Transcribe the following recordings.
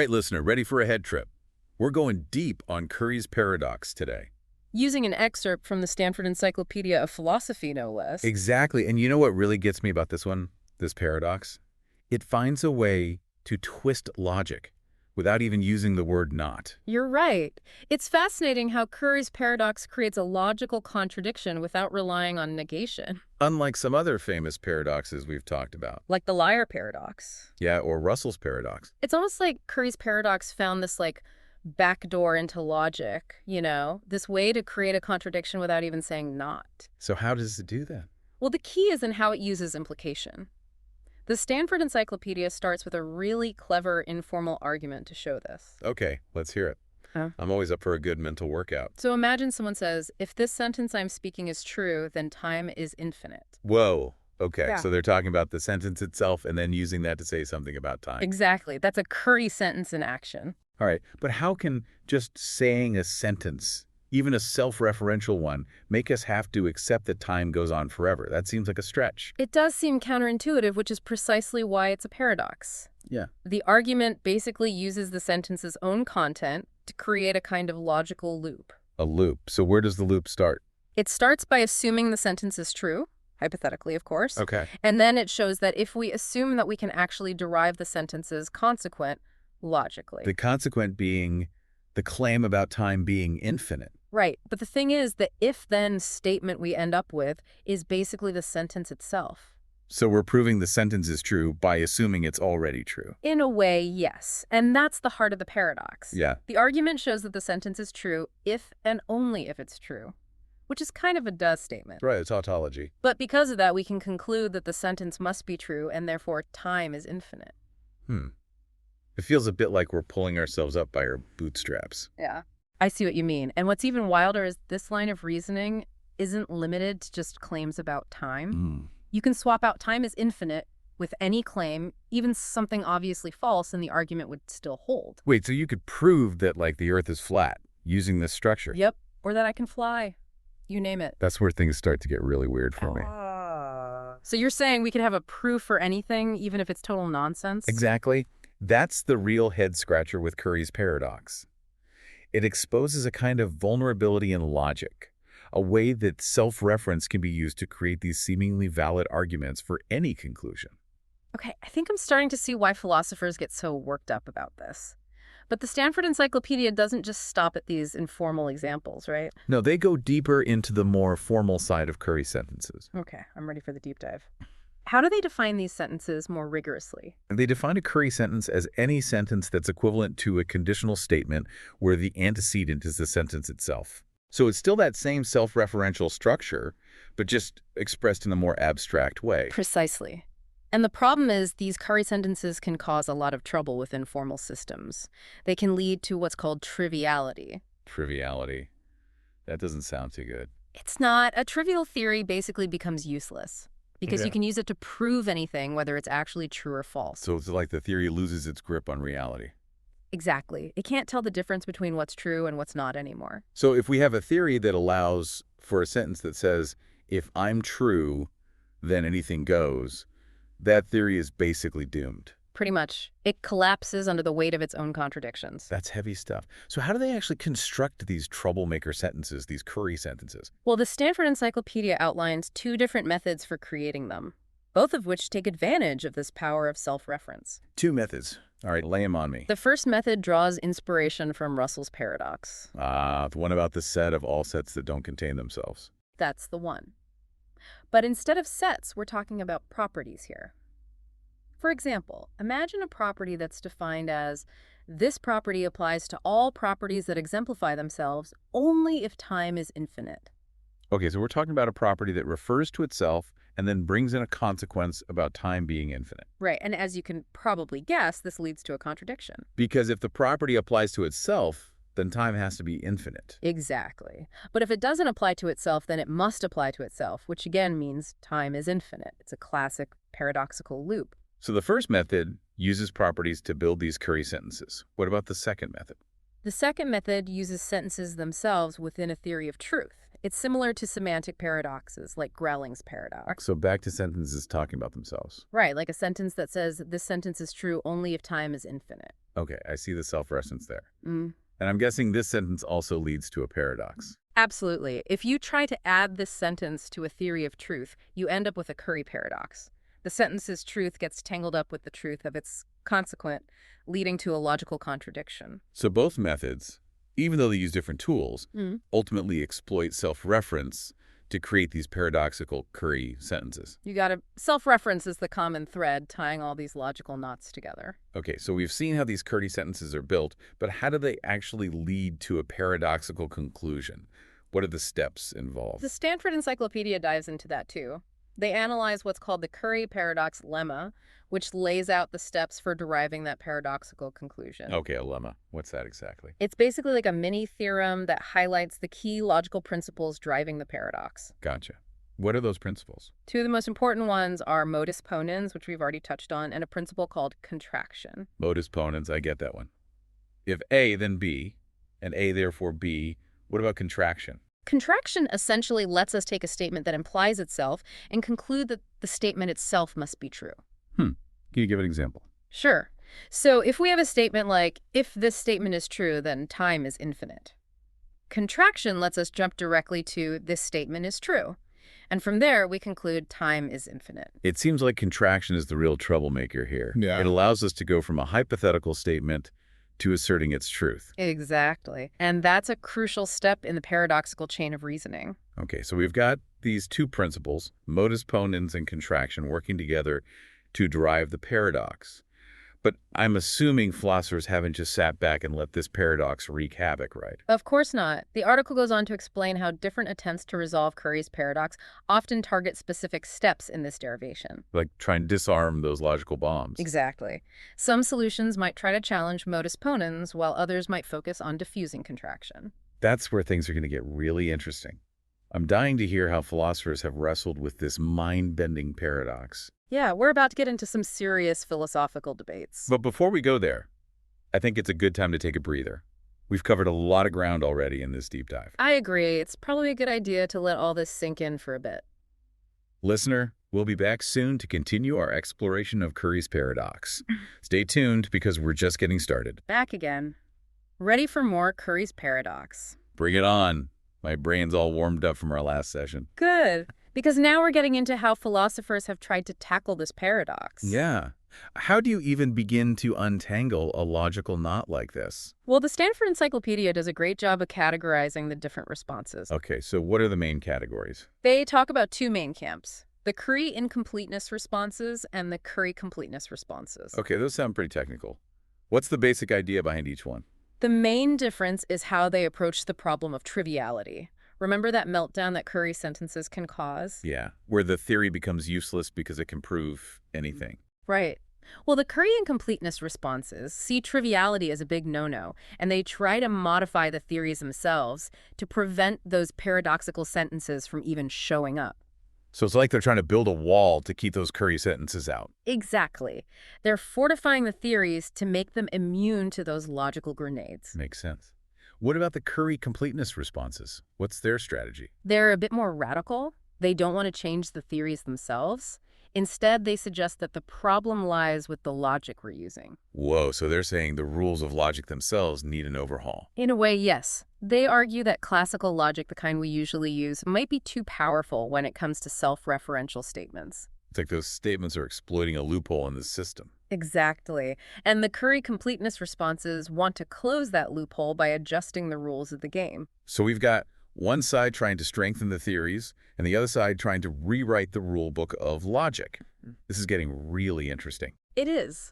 right, listener, ready for a head trip? We're going deep on Curry's paradox today. Using an excerpt from the Stanford Encyclopedia of Philosophy, no less. Exactly. And you know what really gets me about this one, this paradox? It finds a way to twist logic without even using the word not. You're right. It's fascinating how Curry's paradox creates a logical contradiction without relying on negation. Unlike some other famous paradoxes we've talked about. Like the liar paradox. Yeah, or Russell's paradox. It's almost like Curry's paradox found this, backdoor into logic, this way to create a contradiction without even saying not. So how does it do that? Well, the key is in how it uses implication. The Stanford Encyclopedia starts with a really clever informal argument to show this. Okay, let's hear it. Huh? I'm always up for a good mental workout. So imagine someone says, if this sentence I'm speaking is true, then time is infinite. Whoa. Okay, Yeah. so they're talking about the sentence itself and then using that to say something about time. Exactly. That's a Curry sentence in action. All right, but how can just saying a sentence, even a self-referential one, make us have to accept that time goes on forever? That seems like a stretch. It does seem counterintuitive, which is precisely why it's a paradox. Yeah. The argument basically uses the sentence's own content to create a kind of logical loop. A loop. So where does the loop start? It starts by assuming the sentence is true, hypothetically, of course. Okay. And then it shows that if we assume that we can actually derive the sentence's consequent logically. The consequent being the claim about time being infinite. Right. But the thing is, the if-then statement we end up with is basically the sentence itself. So we're proving the sentence is true by assuming it's already true. In a way, yes. And that's the heart of the paradox. Yeah. The argument shows that the sentence is true if and only if it's true, which is kind of a does statement. Right, it's tautology. But because of that, we can conclude that the sentence must be true and therefore time is infinite. It feels a bit like we're pulling ourselves up by our bootstraps. Yeah. I see what you mean. And what's even wilder is this line of reasoning isn't limited to just claims about time. You can swap out time is infinite with any claim, even something obviously false, and the argument would still hold. Wait, so you could prove that, the Earth is flat using this structure? Yep. Or that I can fly. You name it. That's where things start to get really weird for me. So you're saying we could have a proof for anything, even if it's total nonsense? Exactly. That's the real head-scratcher with Curry's paradox. It exposes a kind of vulnerability in logic, a way that self-reference can be used to create these seemingly valid arguments for any conclusion. Okay, I think I'm starting to see why philosophers get so worked up about this. But the Stanford Encyclopedia doesn't just stop at these informal examples, right? No, they go deeper into the more formal side of Curry's sentences. Okay, I'm ready for the deep dive. How do they define these sentences more rigorously? They define a Curry sentence as any sentence that's equivalent to a conditional statement where the antecedent is the sentence itself. So it's still that same self-referential structure, but just expressed in a more abstract way. Precisely. And the problem is these Curry sentences can cause a lot of trouble within formal systems. They can lead to what's called triviality. Triviality. That doesn't sound too good. It's not. A trivial theory basically becomes useless because you can use it to prove anything, whether it's actually true or false. So it's like the theory loses its grip on reality. Exactly. It can't tell the difference between what's true and what's not anymore. So if we have a theory that allows for a sentence that says, if I'm true, then anything goes, that theory is basically doomed. Pretty much. It collapses under the weight of its own contradictions. That's heavy stuff. So how do they actually construct these troublemaker sentences, these Curry sentences? Well, the Stanford Encyclopedia outlines 2 different methods for creating them, both of which take advantage of this power of self-reference. 2 methods. All right, lay them on me. The first method draws inspiration from Russell's paradox. The one about the set of all sets that don't contain themselves. That's the one. But instead of sets, we're talking about properties here. For example, imagine a property that's defined as, this property applies to all properties that exemplify themselves only if time is infinite. Okay, so we're talking about a property that refers to itself and then brings in a consequence about time being infinite. Right, and as you can probably guess, this leads to a contradiction. Because if the property applies to itself, then time has to be infinite. Exactly. But if it doesn't apply to itself, then it must apply to itself, which again means time is infinite. It's a classic paradoxical loop. So the first method uses properties to build these Curry sentences. What about the second method? The second method uses sentences themselves within a theory of truth. It's similar to semantic paradoxes, like Grelling's paradox. So back to sentences talking about themselves. Right, like a sentence that says, this sentence is true only if time is infinite. Okay, I see the self-reference there. Mm. And I'm guessing this sentence also leads to a paradox. Absolutely. If you try to add this sentence to a theory of truth, you end up with a Curry paradox. The sentence's truth gets tangled up with the truth of its consequent, leading to a logical contradiction. So both methods, even though they use different tools, ultimately exploit self-reference to create these paradoxical Curry sentences. You gotta, self-reference is the common thread tying all these logical knots together. Okay, so we've seen how these Curry sentences are built, but how do they actually lead to a paradoxical conclusion? What are the steps involved? The Stanford Encyclopedia dives into that too. They analyze what's called the Curry paradox lemma, which lays out the steps for deriving that paradoxical conclusion. Okay, a lemma. What's that exactly? It's basically like a mini theorem that highlights the key logical principles driving the paradox. Gotcha. What are those principles? Two of the most important ones are modus ponens, which we've already touched on, and a principle called contraction. Modus ponens, I get that one. If A, then B, and A, therefore B, what about contraction? Contraction essentially lets us take a statement that implies itself and conclude that the statement itself must be true. Can you give an example? Sure. So if we have a statement like, if this statement is true, then time is infinite. Contraction lets us jump directly to, this statement is true. And from there, we conclude time is infinite. It seems like contraction is the real troublemaker here. Yeah. It allows us to go from a hypothetical statement to asserting its truth. Exactly. And that's a crucial step in the paradoxical chain of reasoning. Okay, so we've got these two principles, modus ponens and contraction, working together to derive the paradox. But I'm assuming philosophers haven't just sat back and let this paradox wreak havoc, right? Of course not. The article goes on to explain how different attempts to resolve Curry's paradox often target specific steps in this derivation. Like try and disarm those logical bombs. Exactly. Some solutions might try to challenge modus ponens, while others might focus on diffusing contraction. That's where things are going to get really interesting. I'm dying to hear how philosophers have wrestled with this mind-bending paradox. Yeah, we're about to get into some serious philosophical debates. But before we go there, I think it's a good time to take a breather. We've covered a lot of ground already in this deep dive. I agree. It's probably a good idea to let all this sink in for a bit. Listener, we'll be back soon to continue our exploration of Curry's paradox. Stay tuned because we're just getting started. Back again. Ready for more Curry's paradox. Bring it on. My brain's all warmed up from our last session. Good. Because now we're getting into how philosophers have tried to tackle this paradox. Yeah. How do you even begin to untangle a logical knot like this? Well, the Stanford Encyclopedia does a great job of categorizing the different responses. Okay, so what are the main categories? They talk about two main camps, the Curry incompleteness responses and the Curry completeness responses. Okay, those sound pretty technical. What's the basic idea behind each one? The main difference is how they approach the problem of triviality. Remember that meltdown that Curry sentences can cause? Yeah, where the theory becomes useless because it can prove anything. Right. Well, the Curry incompleteness responses see triviality as a big no-no, and they try to modify the theories themselves to prevent those paradoxical sentences from even showing up. So it's like they're trying to build a wall to keep those Curry sentences out. Exactly. They're fortifying the theories to make them immune to those logical grenades. Makes sense. What about the Curry completeness responses? What's their strategy? They're a bit more radical. They don't want to change the theories themselves. Instead, they suggest that the problem lies with the logic we're using. Whoa, so they're saying the rules of logic themselves need an overhaul. In a way, yes. They argue that classical logic, the kind we usually use, might be too powerful when it comes to self-referential statements. It's like those statements are exploiting a loophole in the system. Exactly. And the Curry completeness responses want to close that loophole by adjusting the rules of the game. So we've got one side trying to strengthen the theories, and the other side trying to rewrite the rule book of logic. This is getting really interesting. It is.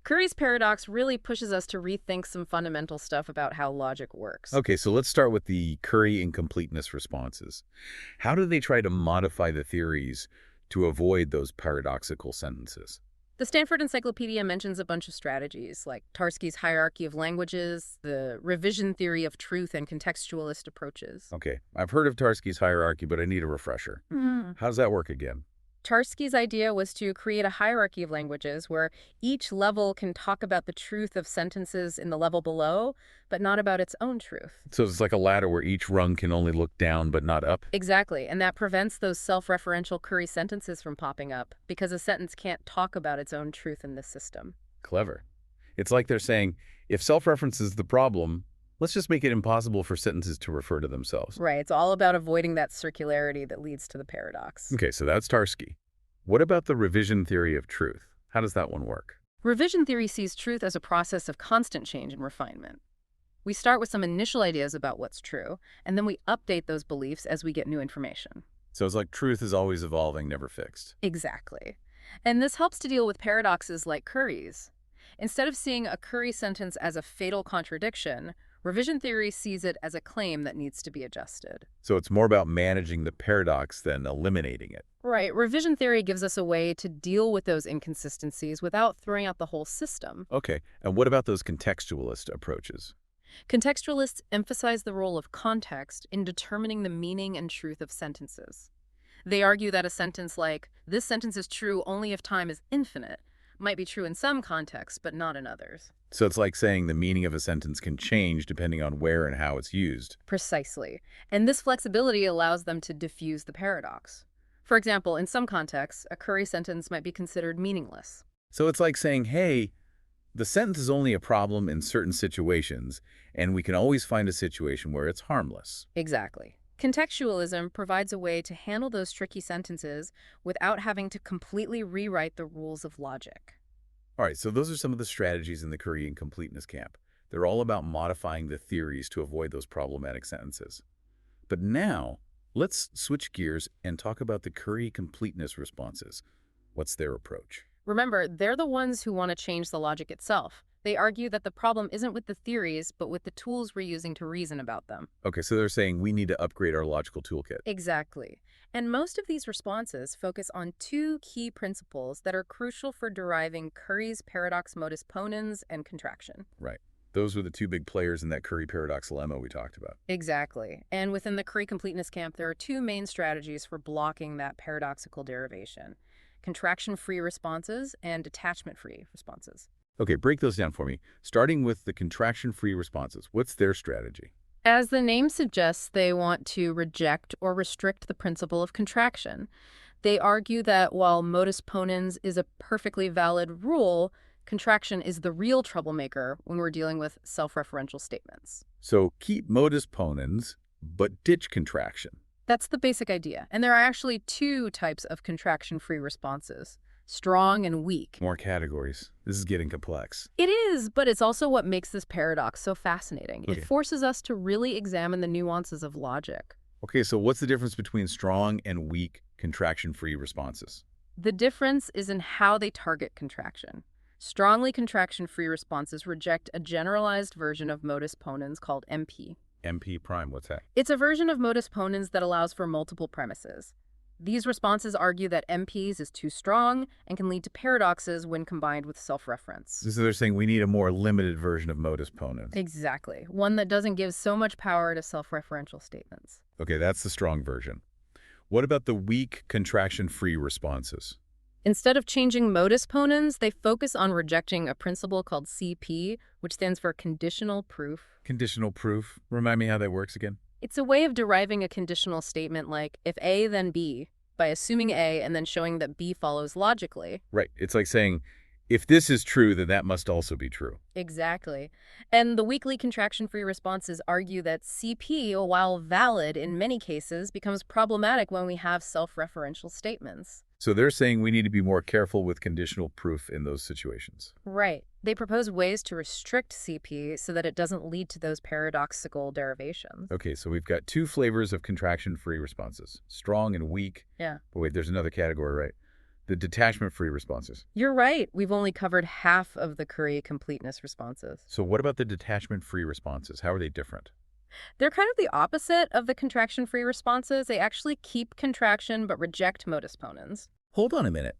Curry's paradox really pushes us to rethink some fundamental stuff about how logic works. Okay, so let's start with the Curry incompleteness responses. How do they try to modify the theories to avoid those paradoxical sentences? The Stanford Encyclopedia mentions a bunch of strategies, like Tarski's hierarchy of languages, the revision theory of truth, and contextualist approaches. Okay, I've heard of Tarski's hierarchy, but I need a refresher. How does that work again? Tarski's idea was to create a hierarchy of languages where each level can talk about the truth of sentences in the level below, but not about its own truth. So it's like a ladder where each rung can only look down but not up? Exactly, and that prevents those self-referential Curry sentences from popping up because a sentence can't talk about its own truth in this system. Clever. It's like they're saying, if self-reference is the problem, let's just make it impossible for sentences to refer to themselves. Right, it's all about avoiding that circularity that leads to the paradox. Okay, so that's Tarski. What about the revision theory of truth? How does that one work? Revision theory sees truth as a process of constant change and refinement. We start with some initial ideas about what's true, and then we update those beliefs as we get new information. So it's like truth is always evolving, never fixed. Exactly. And this helps to deal with paradoxes like Curry's. Instead of seeing a Curry sentence as a fatal contradiction, revision theory sees it as a claim that needs to be adjusted. So it's more about managing the paradox than eliminating it. Right. Revision theory gives us a way to deal with those inconsistencies without throwing out the whole system. Okay, and what about those contextualist approaches? Contextualists emphasize the role of context in determining the meaning and truth of sentences. They argue that a sentence like, "This sentence is true only if time is infinite," might be true in some contexts, but not in others. So it's like saying the meaning of a sentence can change depending on where and how it's used. Precisely. And this flexibility allows them to diffuse the paradox. For example, in some contexts, a Curry sentence might be considered meaningless. So it's like saying, hey, the sentence is only a problem in certain situations, and we can always find a situation where it's harmless. Exactly. Contextualism provides a way to handle those tricky sentences without having to completely rewrite the rules of logic. All right, so those are some of the strategies in the Curry incompleteness camp. They're all about modifying the theories to avoid those problematic sentences. But now, let's switch gears and talk about the Curry completeness responses. What's their approach? Remember, they're the ones who want to change the logic itself. They argue that the problem isn't with the theories, but with the tools we're using to reason about them. Okay, so they're saying we need to upgrade our logical toolkit. Exactly. And most of these responses focus on two key principles that are crucial for deriving Curry's paradox modus ponens and contraction. Right. Those were the two big players in that Curry paradox lemma we talked about. Exactly. And within the Curry completeness camp, there are two main strategies for blocking that paradoxical derivation: contraction-free responses and detachment-free responses. Okay, break those down for me. Starting with the contraction-free responses, what's their strategy? As the name suggests, they want to reject or restrict the principle of contraction. They argue that while modus ponens is a perfectly valid rule, contraction is the real troublemaker when we're dealing with self-referential statements. So keep modus ponens, but ditch contraction. That's the basic idea. And there are actually two types of contraction-free responses: strong and weak. More categories. This is getting complex. It is, but it's also what makes this paradox so fascinating. Okay. It forces us to really examine the nuances of logic. Okay, so what's the difference between strong and weak contraction-free responses? The difference is in how they target contraction. Strongly contraction-free responses reject a generalized version of modus ponens called MP. MP prime, what's that? It's a version of modus ponens that allows for multiple premises. These responses argue that MPs is too strong and can lead to paradoxes when combined with self-reference. So they're saying we need a more limited version of modus ponens. Exactly. One that doesn't give so much power to self-referential statements. Okay, that's the strong version. What about the weak contraction-free responses? Instead of changing modus ponens, they focus on rejecting a principle called CP, which stands for conditional proof. Conditional proof. Remind me how that works again. It's a way of deriving a conditional statement like, if A, then B, by assuming A and then showing that B follows logically. Right. It's like saying, if this is true, then that must also be true. Exactly. And the weakly contraction-free responses argue that CP, while valid in many cases, becomes problematic when we have self-referential statements. So they're saying we need to be more careful with conditional proof in those situations. Right. They propose ways to restrict CP so that it doesn't lead to those paradoxical derivations. Okay, so we've got two flavors of contraction-free responses, strong and weak. Yeah. But wait, there's another category, right? The detachment-free responses. You're right. We've only covered half of the Curry completeness responses. So what about the detachment-free responses? How are they different? They're kind of the opposite of the contraction-free responses. They actually keep contraction but reject modus ponens. Hold on a minute.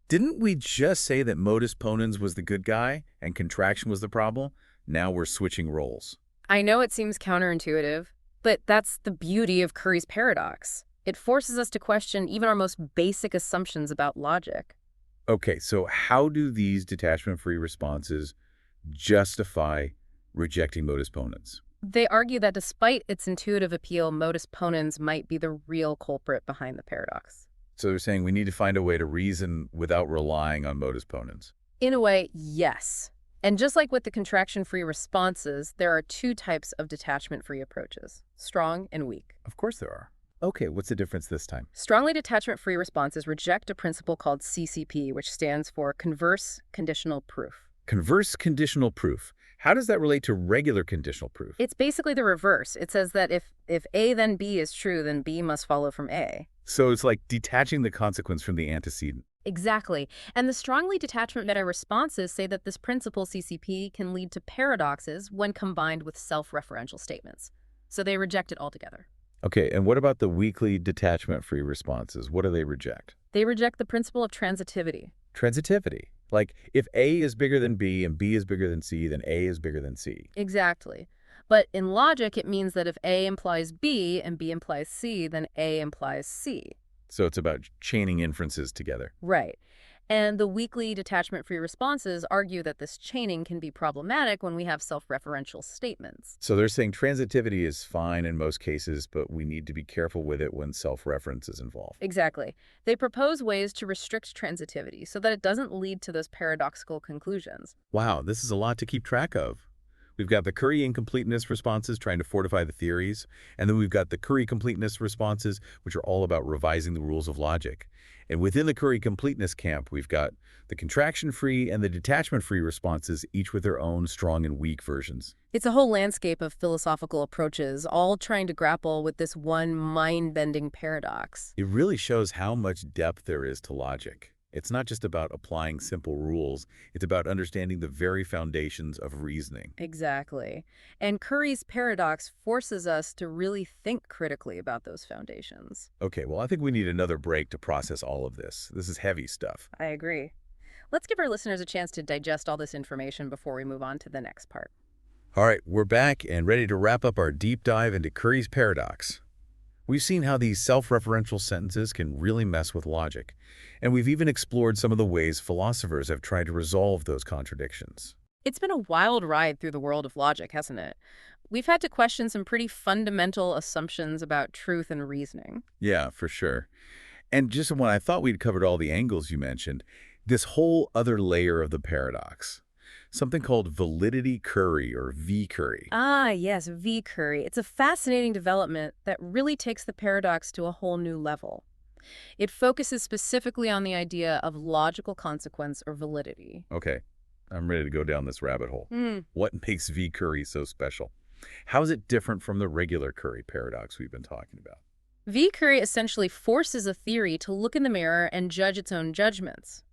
Didn't we just say that modus ponens was the good guy and contraction was the problem? Now we're switching roles. I know it seems counterintuitive, but that's the beauty of Curry's paradox. It forces us to question even our most basic assumptions about logic. Okay, so how do these detachment-free responses justify rejecting modus ponens? They argue that despite its intuitive appeal, modus ponens might be the real culprit behind the paradox. So they're saying we need to find a way to reason without relying on modus ponens. In a way, yes. And just like with the contraction-free responses, there are two types of detachment-free approaches, strong and weak. Of course there are. Okay, what's the difference this time? Strongly detachment-free responses reject a principle called CCP, which stands for converse conditional proof. Converse conditional proof. How does that relate to regular conditional proof? It's basically the reverse. It says that if A then B is true, then B must follow from A. So it's like detaching the consequence from the antecedent. Exactly. And the strongly detachment meta responses say that this principle CCP can lead to paradoxes when combined with self-referential statements. So they reject it altogether. Okay, and what about the weakly detachment-free responses? What do they reject? They reject the principle of transitivity. Transitivity. Like, if A is bigger than B and B is bigger than C, then A is bigger than C. Exactly. But in logic, it means that if A implies B and B implies C, then A implies C. So it's about chaining inferences together. Right. And the weakly detachment-free responses argue that this chaining can be problematic when we have self-referential statements. So they're saying transitivity is fine in most cases, but we need to be careful with it when self-reference is involved. Exactly. They propose ways to restrict transitivity so that it doesn't lead to those paradoxical conclusions. Wow, this is a lot to keep track of. We've got the Curry incompleteness responses trying to fortify the theories, and then we've got the Curry completeness responses, which are all about revising the rules of logic. And within the Curry completeness camp, we've got the contraction-free and the detachment-free responses, each with their own strong and weak versions. It's a whole landscape of philosophical approaches, all trying to grapple with this one mind-bending paradox. It really shows how much depth there is to logic. It's not just about applying simple rules, it's about understanding the very foundations of reasoning. Exactly. And Curry's paradox forces us to really think critically about those foundations. Okay, well, I think we need another break to process all of this. This is heavy stuff. I agree. Let's give our listeners a chance to digest all this information before we move on to the next part. All right, we're back and ready to wrap up our deep dive into Curry's paradox. We've seen how these self-referential sentences can really mess with logic, and we've even explored some of the ways philosophers have tried to resolve those contradictions. It's been a wild ride through the world of logic, hasn't it? We've had to question some pretty fundamental assumptions about truth and reasoning. Yeah, for sure. And just when I thought we'd covered all the angles you mentioned, this whole other layer of the paradox, something called validity Curry or V Curry. Ah, yes, V. Curry. It's a fascinating development that really takes the paradox to a whole new level. It focuses specifically on the idea of logical consequence or validity. Okay, I'm ready to go down this rabbit hole. Hmm. What makes V Curry so special? How is it different from the regular Curry paradox we've been talking about? V. Curry essentially forces a theory to look in the mirror and judge its own judgments.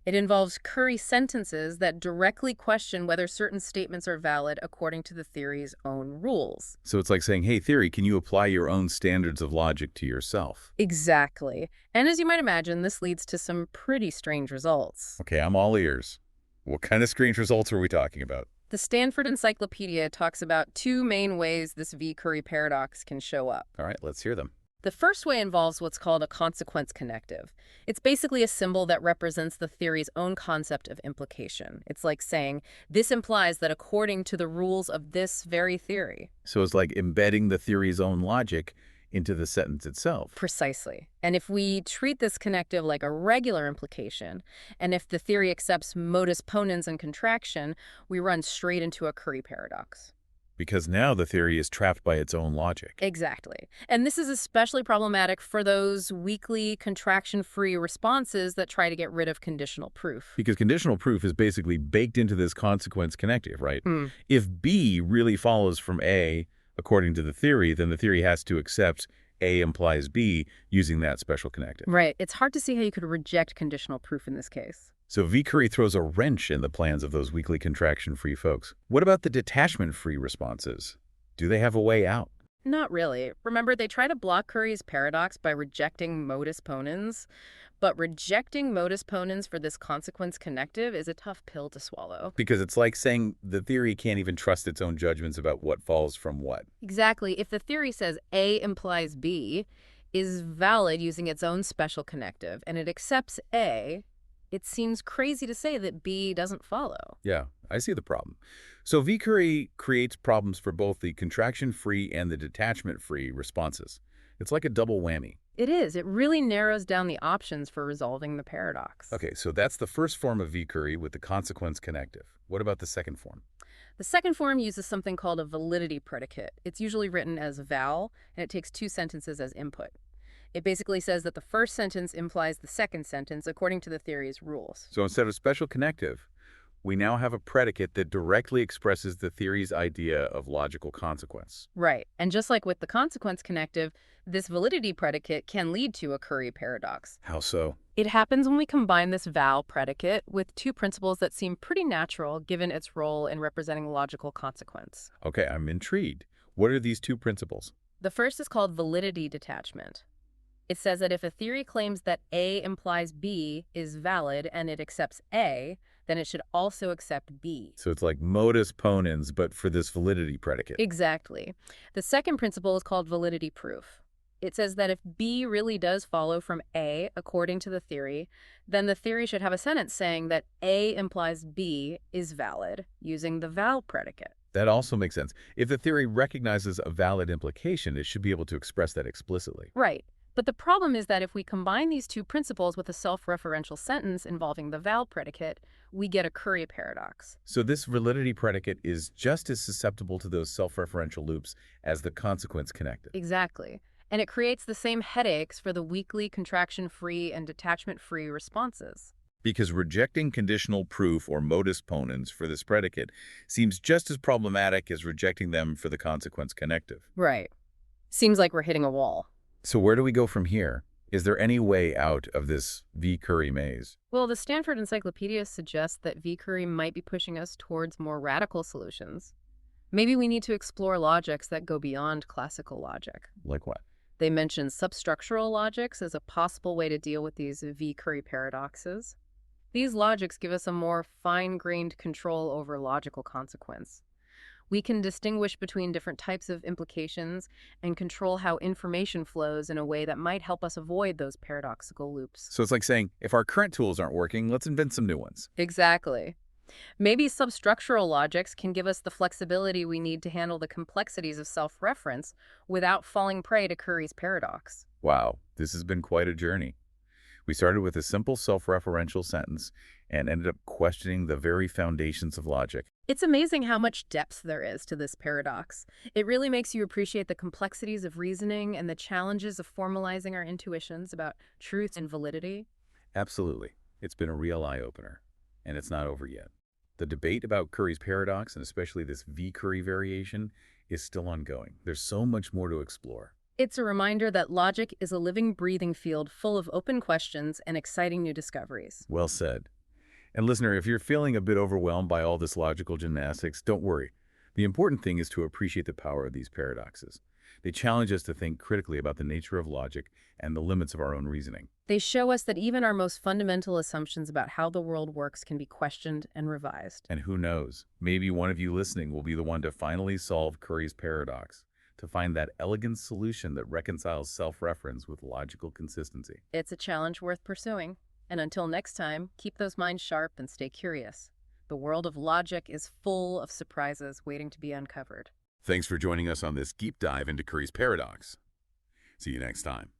It involves Curry sentences that directly question whether certain statements are valid according to the theory's own rules. So it's like saying, hey, theory, can you apply your own standards of logic to yourself? Exactly. And as you might imagine, this leads to some pretty strange results. Okay, I'm all ears. What kind of strange results are we talking about? The Stanford Encyclopedia talks about two main ways this V. Curry paradox can show up. All right, let's hear them. The first way involves what's called a consequence connective. It's basically a symbol that represents the theory's own concept of implication. It's like saying, this implies that according to the rules of this very theory. So it's like embedding the theory's own logic into the sentence itself. Precisely. And if we treat this connective like a regular implication, and if the theory accepts modus ponens and contraction, we run straight into a Curry paradox. Because now the theory is trapped by its own logic. Exactly. And this is especially problematic for those weakly contraction-free responses that try to get rid of conditional proof. Because conditional proof is basically baked into this consequence connective, right? Hmm. If B really follows from A, according to the theory, then the theory has to accept A implies B using that special connective. Right. It's hard to see how you could reject conditional proof in this case. So V. Curry throws a wrench in the plans of those weakly contraction-free folks. What about the detachment-free responses? Do they have a way out? Not really. Remember, they try to block Curry's paradox by rejecting modus ponens, but rejecting modus ponens for this consequence connective is a tough pill to swallow. Because it's like saying the theory can't even trust its own judgments about what falls from what. Exactly. If the theory says A implies B, is valid using its own special connective, and it accepts A, it seems crazy to say that B doesn't follow. Yeah, I see the problem. So vCurry creates problems for both the contraction-free and the detachment-free responses. It's like a double whammy. It is. It really narrows down the options for resolving the paradox. Okay, so that's the first form of vCurry with the consequence connective. What about the second form? The second form uses something called a validity predicate. It's usually written as val, and it takes two sentences as input. It basically says that the first sentence implies the second sentence according to the theory's rules. So instead of special connective, we now have a predicate that directly expresses the theory's idea of logical consequence. Right. And just like with the consequence connective, this validity predicate can lead to a Curry paradox. How so? It happens when we combine this val predicate with two principles that seem pretty natural given its role in representing logical consequence. Okay, I'm intrigued. What are these two principles? The first is called validity detachment. It says that if a theory claims that A implies B is valid and it accepts A, then it should also accept B. So it's like modus ponens, but for this validity predicate. Exactly. The second principle is called validity proof. It says that if B really does follow from A according to the theory, then the theory should have a sentence saying that A implies B is valid using the val predicate. That also makes sense. If the theory recognizes a valid implication, it should be able to express that explicitly. Right. But the problem is that if we combine these two principles with a self-referential sentence involving the val predicate, we get a Curry paradox. So this validity predicate is just as susceptible to those self-referential loops as the consequence connective. Exactly. And it creates the same headaches for the weakly contraction-free and detachment-free responses. Because rejecting conditional proof or modus ponens for this predicate seems just as problematic as rejecting them for the consequence connective. Right. Seems like we're hitting a wall. So where do we go from here? Is there any way out of this V-Curry maze? Well, the Stanford Encyclopedia suggests that V-Curry might be pushing us towards more radical solutions. Maybe we need to explore logics that go beyond classical logic. Like what? They mention substructural logics as a possible way to deal with these V-Curry paradoxes. These logics give us a more fine-grained control over logical consequence. We can distinguish between different types of implications and control how information flows in a way that might help us avoid those paradoxical loops. So it's like saying, if our current tools aren't working, let's invent some new ones. Exactly. Maybe substructural logics can give us the flexibility we need to handle the complexities of self-reference without falling prey to Curry's paradox. Wow, this has been quite a journey. We started with a simple self-referential sentence and ended up questioning the very foundations of logic. It's amazing how much depth there is to this paradox. It really makes you appreciate the complexities of reasoning and the challenges of formalizing our intuitions about truth and validity. Absolutely. It's been a real eye-opener, and it's not over yet. The debate about Curry's paradox, and especially this V-Curry variation, is still ongoing. There's so much more to explore. It's a reminder that logic is a living, breathing field full of open questions and exciting new discoveries. Well said. And listener, if you're feeling a bit overwhelmed by all this logical gymnastics, don't worry. The important thing is to appreciate the power of these paradoxes. They challenge us to think critically about the nature of logic and the limits of our own reasoning. They show us that even our most fundamental assumptions about how the world works can be questioned and revised. And who knows, maybe one of you listening will be the one to finally solve Curry's paradox, to find that elegant solution that reconciles self-reference with logical consistency. It's a challenge worth pursuing. And until next time, keep those minds sharp and stay curious. The world of logic is full of surprises waiting to be uncovered. Thanks for joining us on this deep dive into Curry's paradox. See you next time.